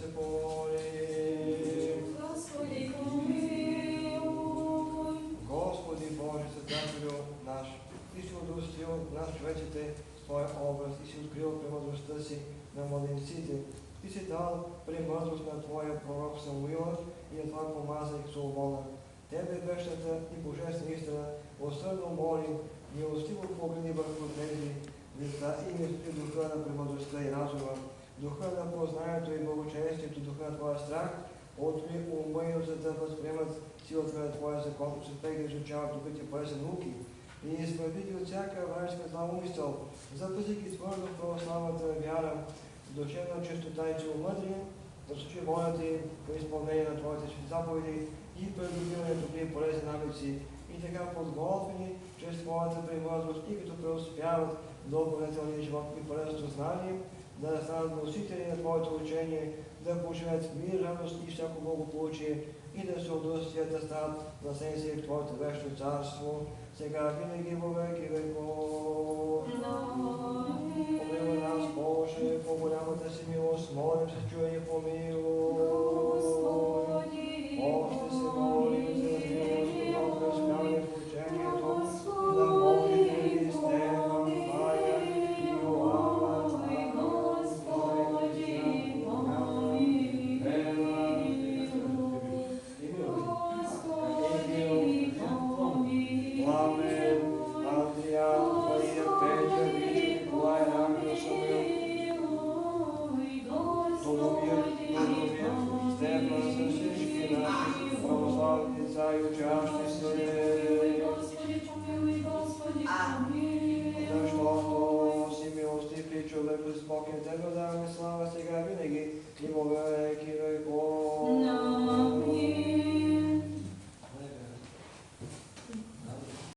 се помолим. Господи, помилуй. Господи Боже, Създателю наш, Ти си удостил нас човеците с Твоя образ и си открил премъдростта си на младенците. Ти си дал премъдрост на Твоя пророк Самуила и на Твоя помазаник Соломона. Тебе, вечната и божествена истина, усърдно молим, милостиво погледни върху тези деца и духа на премъдростта и разума, духа на познанието и благочестието, духа на Твоя страх, отвори ума и за да възприемат силата на Твоя закон, че те ги изучават духите полезни науки и изправи ги от всяка вражеска зла умисъл, запази ги твърдо в православната вяра, душевна чистота и целомъдрие, да случи волята им по изпълнение на Твоите свети заповеди и придобиването при полезни навици, и така подготвени чрез Твоята премъдрост и като преуспяват добродетелния живот и полезното знание, да станат носители на Твоето учение, да поживеят в мир, радост и всяко благополучие и да се удостоят да станат наследници в Твоето вечно царство, сега винаги во веки веков. Помилуй нас, Боже, по голямата си милост, молим се, чуй и помилуй. Още се молим за милост, добро преуспяване в учението, да молите и Стефан, Ваня и Йоанна, Пламен, Андриан, Мария, Петя, Вичо, Николай, Ангел, Самуил, Тодомир, Стефан, за всички наши православни деца и учащи се. Защото си милостив и човек без Бог и Тебе даваме слава сега винаги и во веки веков.